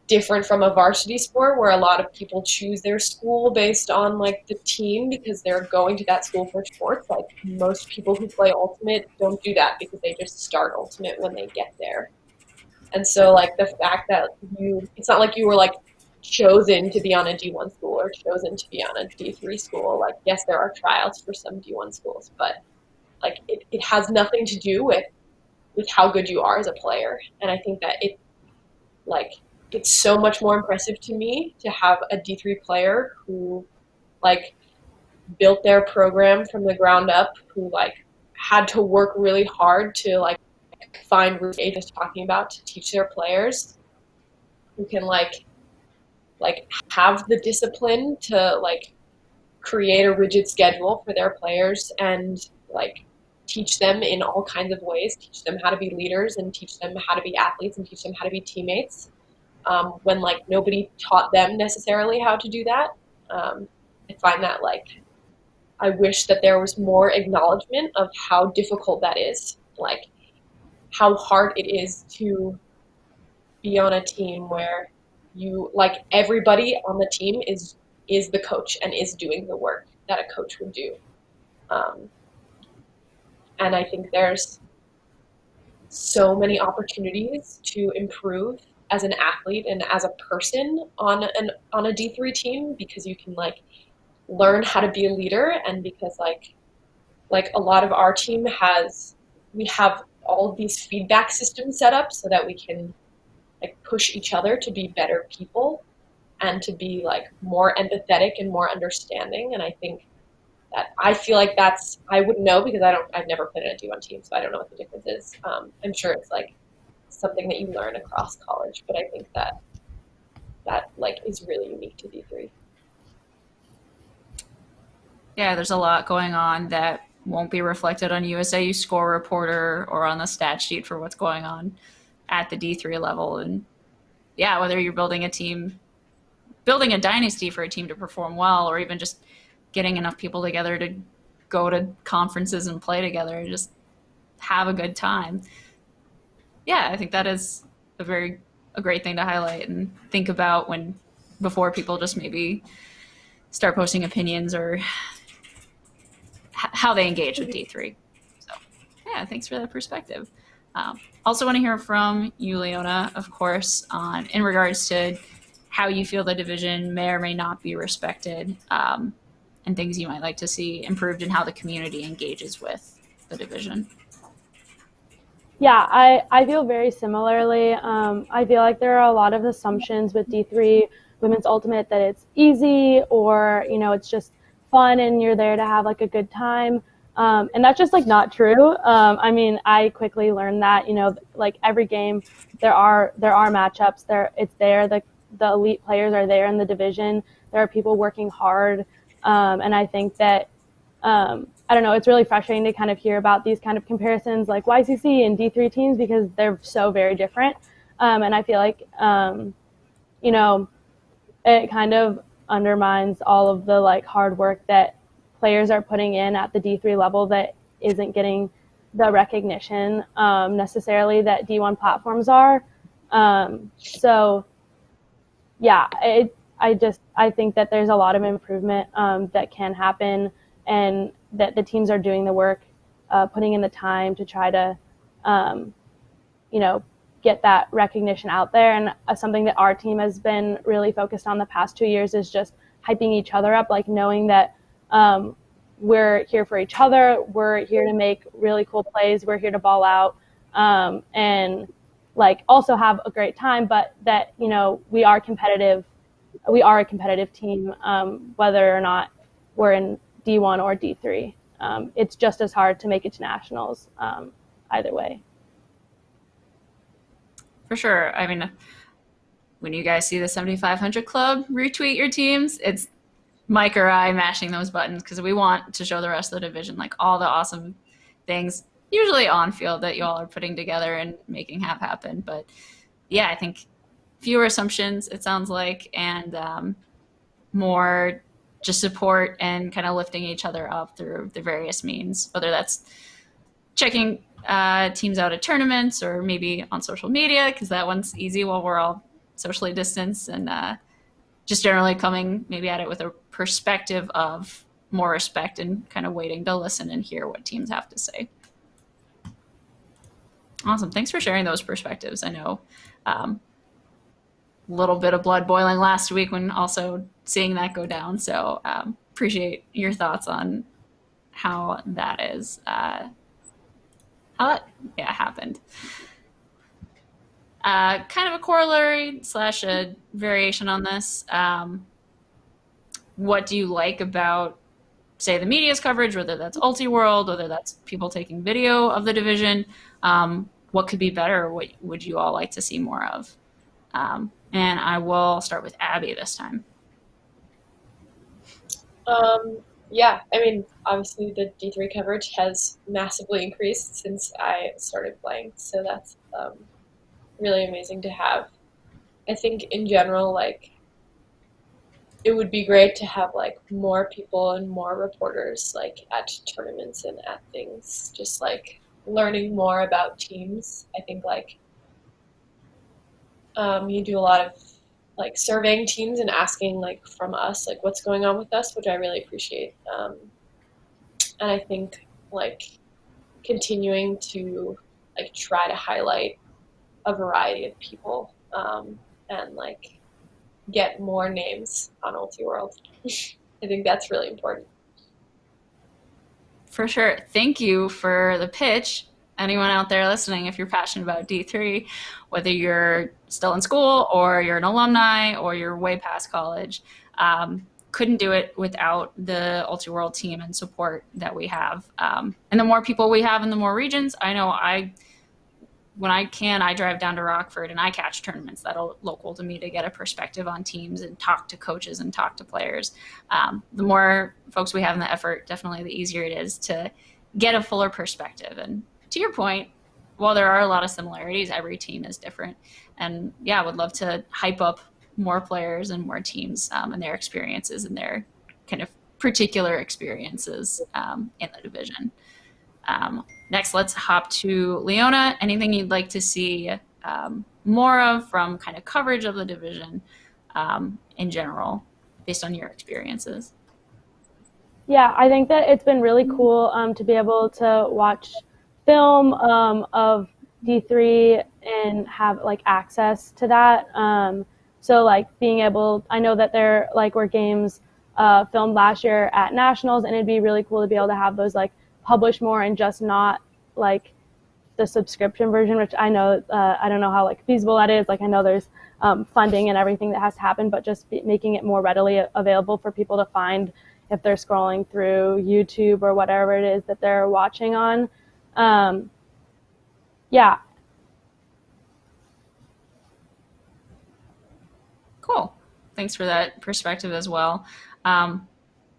different from a varsity sport where a lot of people choose their school based on like the team because they're going to that school for sports. Like most people who play ultimate don't do that because they just start ultimate when they get there. And so like the fact that it's not like you were like chosen to be on a D1 school or chosen to be on a D3 school. Like, yes, there are tryouts for some D1 schools, but like it has nothing to do with how good you are as a player. And I think that it's so much more impressive to me to have a D3 player who like built their program from the ground up, who like had to work really hard to like find what Adrienne was talking about to teach their players, who can like have the discipline to like create a rigid schedule for their players and like teach them in all kinds of ways, teach them how to be leaders and teach them how to be athletes and teach them how to be teammates, when like nobody taught them necessarily how to do that. I find that like I wish that there was more acknowledgement of how difficult that is, like how hard it is to be on a team where you like everybody on the team is the coach and is doing the work that a coach would do. And I think there's so many opportunities to improve as an athlete and as a person on a D3 team, because you can like learn how to be a leader, and because like a lot of our team we have all of these feedback systems set up so that we can like push each other to be better people and to be like more empathetic and more understanding. And I think that I feel like I wouldn't know because I've never played in a D1 team, so I don't know what the difference is. I'm sure it's like something that you learn across college, but I think that like is really unique to D3. Yeah, there's a lot going on that won't be reflected on USAU score reporter or on the stat sheet for what's going on at the D3 level. And yeah, whether you're building a dynasty for a team to perform well, or even just getting enough people together to go to conferences and play together and just have a good time. Yeah, I think that is a great thing to highlight and think about before people just maybe start posting opinions or how they engage with D3. So yeah, thanks for that perspective. Also want to hear from you, Leona, of course, in regards to how you feel the division may or may not be respected, and things you might like to see improved in how the community engages with the division. Yeah, I feel very similarly. I feel like there are a lot of assumptions with D3 Women's Ultimate that it's easy, or, it's just fun and you're there to have like a good time. And that's just like not true. I mean, I quickly learned that, like every game there are matchups there. It's there. The elite players are there in the division. There are people working hard. And I think that, I don't know, it's really frustrating to kind of hear about these kind of comparisons like YCC and D3 teams, because they're so very different. And I feel like, it kind of undermines all of the like hard work that players are putting in at the D3 level that isn't getting the recognition necessarily that D1 platforms are. So yeah, I think that there's a lot of improvement that can happen, and that the teams are doing the work, putting in the time to try to, get that recognition out there. And something that our team has been really focused on the past 2 years is just hyping each other up, like knowing that we're here for each other, we're here to make really cool plays, we're here to ball out, and like also have a great time, but that, we are competitive. We are a competitive team, whether or not we're in D1 or D3. It's just as hard to make it to nationals either way. For sure. I mean, when you guys see the 7500 Club retweet your teams, it's Mike or I mashing those buttons because we want to show the rest of the division like all the awesome things, usually on field, that you all are putting together and making happen. But yeah, I think fewer assumptions, it sounds like, and more just support and kind of lifting each other up through the various means, whether that's checking teams out at tournaments or maybe on social media, because that one's easy while we're all socially distanced, and just generally coming maybe at it with a perspective of more respect and kind of waiting to listen and hear what teams have to say. Awesome. Thanks for sharing those perspectives. I know a little bit of blood boiling last week when also seeing that go down. So appreciate your thoughts on how that is, how that happened. Kind of a corollary / a variation on this. What do you like about, say, the media's coverage, whether that's Ulti World, whether that's people taking video of the division, what could be better? What would you all like to see more of? And I will start with Abby this time. Yeah, I mean, obviously the D3 coverage has massively increased since I started playing, so that's really amazing to have. I think in general, like, it would be great to have like more people and more reporters like at tournaments and at things, just like learning more about teams. I think like you do a lot of like surveying teams and asking like from us like what's going on with us, which I really appreciate. And I think like continuing to like try to highlight a variety of people and like get more names on Ulti World. I think that's really important. For sure. Thank you for the pitch. Anyone out there listening, if you're passionate about D3, whether you're still in school or you're an alumni or you're way past college, couldn't do it without the Ulti World team and support that we have. And the more people we have in the more regions, I know when I can, I drive down to Rockford and I catch tournaments that are local to me to get a perspective on teams and talk to coaches and talk to players. The more folks we have in the effort, definitely the easier it is to get a fuller perspective. And to your point, while there are a lot of similarities, every team is different. And yeah, I would love to hype up more players and more teams and their experiences and their kind of particular experiences in the division. Next, let's hop to Leona. Anything you'd like to see more of from kind of coverage of the division in general, based on your experiences? Yeah, I think that it's been really cool to be able to watch film of D3 and have like access to that. So like being able, I know that there like were games filmed last year at nationals, and it'd be really cool to be able to have those like publish more and just not like the subscription version, which I know I don't know how like feasible that is. Like I know there's funding and everything that has to happen, but just making it more readily available for people to find if they're scrolling through YouTube or whatever it is that they're watching on. Yeah. Cool. Thanks for that perspective as well. I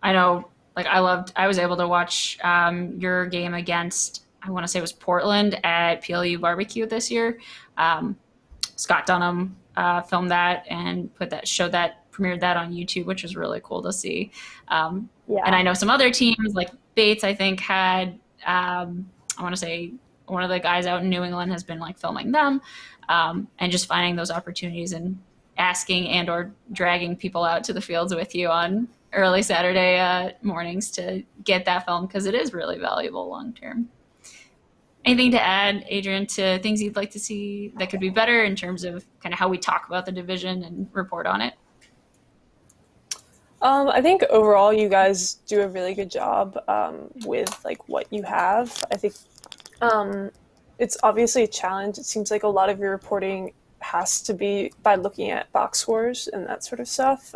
know, like I was able to watch your game against, I want to say it was Portland at PLU Barbecue this year. Scott Dunham filmed that and premiered that on YouTube, which was really cool to see. Yeah. And I know some other teams like Bates, I think had, I want to say one of the guys out in New England has been like filming them and just finding those opportunities and asking and or dragging people out to the fields with you on early Saturday mornings to get that film, because it is really valuable long term. Anything to add, Adrienne, to things you'd like to see that could be better in terms of kind of how we talk about the division and report on it? I think overall you guys do a really good job with like what you have. I think it's obviously a challenge. It seems like a lot of your reporting has to be by looking at box scores and that sort of stuff.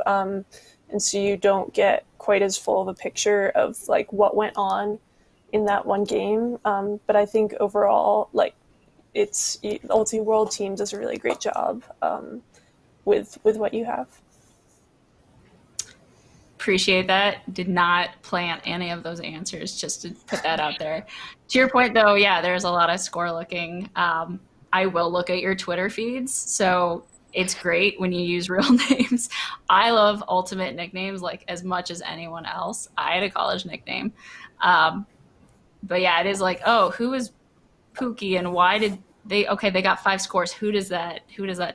And so you don't get quite as full of a picture of like what went on in that one game. But I think overall, like Ulti World team does a really great job with what you have. Appreciate that. Did not plan any of those answers, just to put that out there. To your point though, yeah, there's a lot of score looking. I will look at your Twitter feeds, so it's great when you use real names. I love ultimate nicknames like as much as anyone else. I had a college nickname. But yeah, it is like, oh, who is Pookie and why did they got 5 scores. Who does that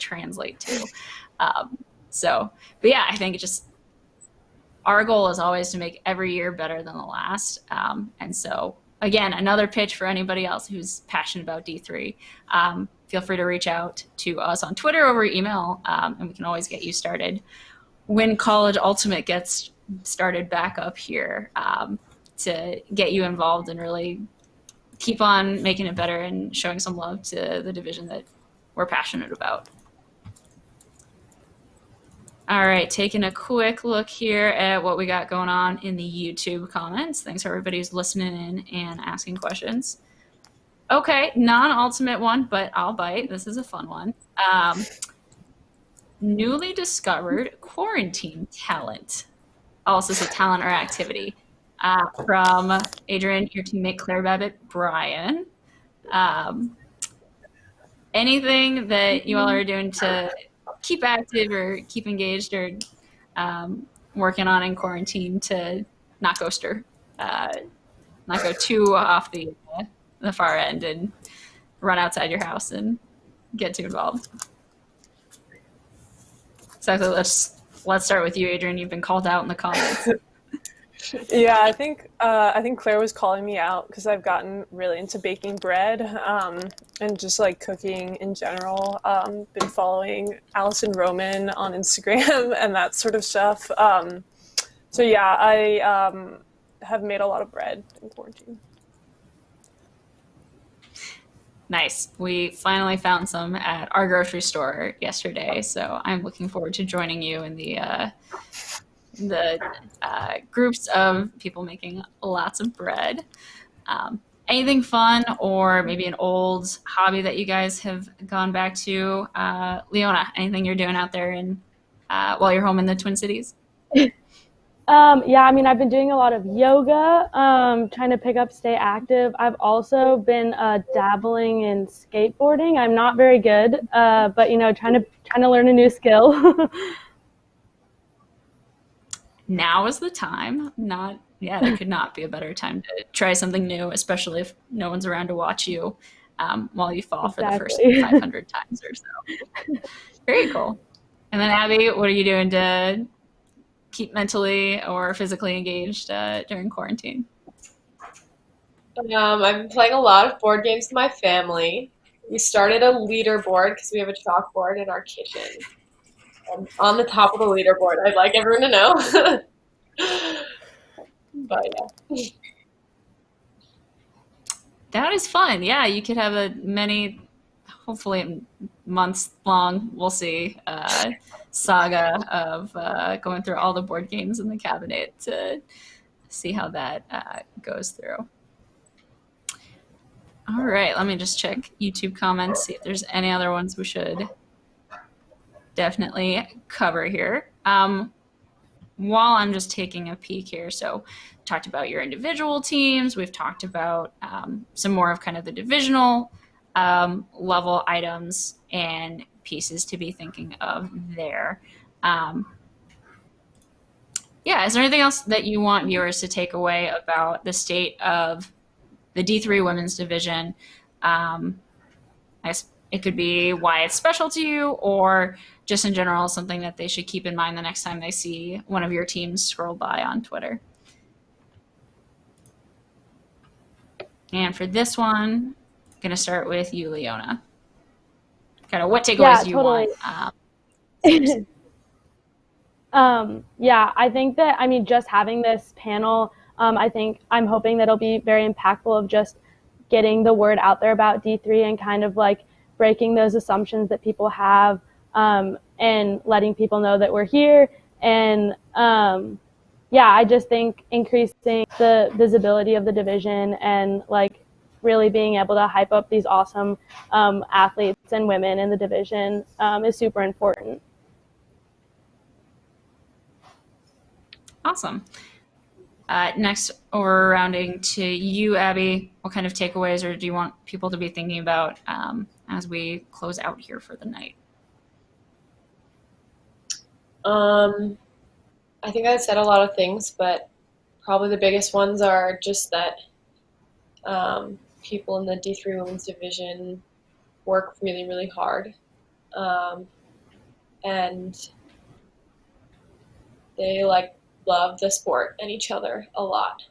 translate to? But yeah, I think our goal is always to make every year better than the last. And so again, another pitch for anybody else who's passionate about D3. Feel free to reach out to us on Twitter or email, and we can always get you started when College Ultimate gets started back up here to get you involved and really keep on making it better and showing some love to the division that we're passionate about. All right, taking a quick look here at what we got going on in the YouTube comments. Thanks for everybody who's listening in and asking questions. Okay, non-ultimate one, but I'll bite. This is a fun one. Newly discovered quarantine talent. I'll also say talent or activity. From Adrienne, your teammate Claire Babbitt, Brian. Um, Anything that you all are doing to keep active or keep engaged or working on in quarantine to not go not go too off the far end and run outside your house and get too involved. So let's start with you, Adrienne. You've been called out in the comments. Yeah, I think Claire was calling me out because I've gotten really into baking bread and just like cooking in general. Been following Allison Roman on Instagram and that sort of stuff. So yeah, I have made a lot of bread in quarantine. Nice. We finally found some at our grocery store yesterday, so I'm looking forward to joining you in the groups of people making lots of bread. Anything fun or maybe an old hobby that you guys have gone back to? Leona, anything you're doing out there while you're home in the Twin Cities? Yeah, I mean, I've been doing a lot of yoga, trying to stay active. I've also been dabbling in skateboarding. I'm not very good, but trying to learn a new skill. Now is the time. There could not be a better time to try something new, especially if no one's around to watch you while you fall for the first 500 times or so. Very cool. And then Abby, what are you doing to keep mentally or physically engaged during quarantine? I've been playing a lot of board games with my family. We started a leaderboard because we have a chalkboard in our kitchen. On the top of the leaderboard, I'd like everyone to know. But yeah. That is fun. Yeah, you could have hopefully months long, we'll see, saga of going through all the board games in the cabinet to see how that goes through. All right, let me just check YouTube comments, see if there's any other ones we should definitely cover here. While I'm just taking a peek here, so talked about your individual teams, we've talked about some more of kind of the divisional level items and pieces to be thinking of there. Is there anything else that you want viewers to take away about the state of the D3 women's division? I guess it could be why it's special to you, or just in general something that they should keep in mind the next time they see one of your teams scroll by on Twitter. And for this one, I'm going to start with you, Leona. Kind of what takeaways do you want? I think that, just having this panel, I'm hoping that it'll be very impactful of just getting the word out there about D3 and kind of like breaking those assumptions that people have, and letting people know that we're here. And I just think increasing the visibility of the division and like really being able to hype up these awesome athletes and women in the division is super important. Awesome. Next, over rounding to you, Abby. What kind of takeaways or do you want people to be thinking about as we close out here for the night? I think I said a lot of things, but probably the biggest ones are just that people in the D3 women's division work really, really hard. And they love the sport and each other a lot.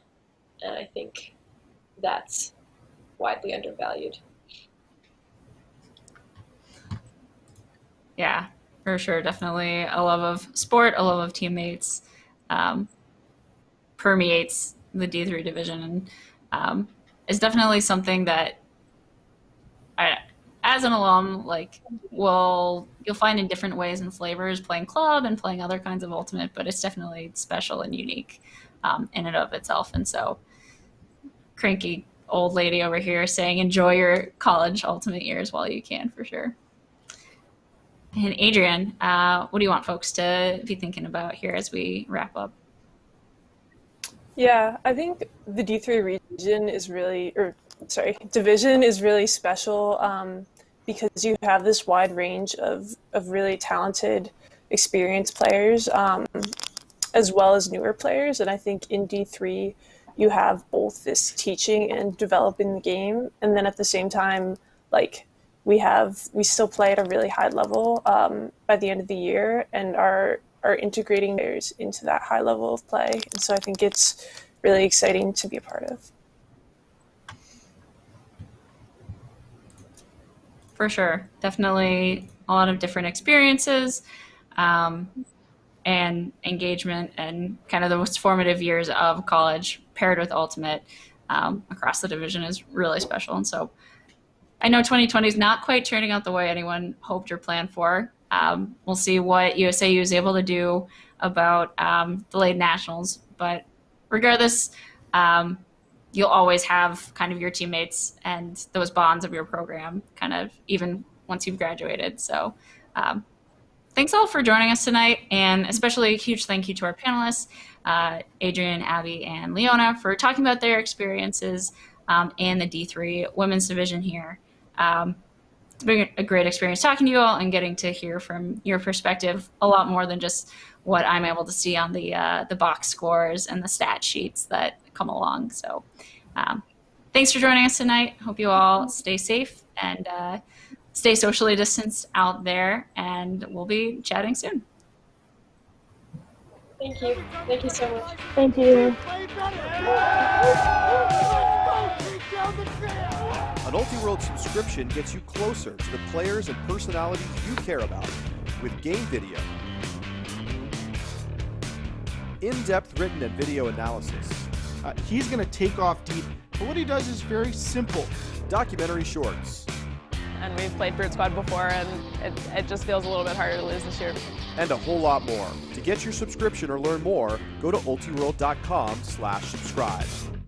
And I think that's widely undervalued. Yeah, for sure. Definitely a love of sport, a love of teammates permeates the D3 division. And it's definitely something that as an alum, you'll find in different ways and flavors playing club and playing other kinds of ultimate, but it's definitely special and unique in and of itself. And so cranky old lady over here saying enjoy your college ultimate years while you can, for sure. And Adrienne, what do you want folks to be thinking about here as we wrap up? Yeah, I think the D3 region is really, division is really special because you have this wide range of really talented, experienced players, as well as newer players. And I think in D3, you have both this teaching and developing the game, and then at the same time, like we still play at a really high level by the end of the year, and are integrating players into that high level of play. And so I think it's really exciting to be a part of. For sure. Definitely a lot of different experiences and engagement, and kind of the most formative years of college paired with Ultimate across the division is really special. And so I know 2020 is not quite turning out the way anyone hoped or planned for. We'll see what USAU is able to do about delayed nationals. But regardless, you'll always have kind of your teammates and those bonds of your program kind of even once you've graduated. So thanks all for joining us tonight, and especially a huge thank you to our panelists, Adrienne, Abby, and Leona, for talking about their experiences in the D3 women's division here. It's been a great experience talking to you all and getting to hear from your perspective a lot more than just what I'm able to see on the box scores and the stat sheets that come along. So thanks for joining us tonight. Hope you all stay safe and stay socially distanced out there, and we'll be chatting soon. Thank you. Thank you so much. Thank you. An Ultiworld subscription gets you closer to the players and personalities you care about with game video, in-depth written and video analysis, He's going to take off deep, but what he does is very simple. documentary shorts, And we've played Brute Squad before, and it just feels a little bit harder to lose this year. and a whole lot more. To get your subscription or learn more, go to ultiworld.com/subscribe.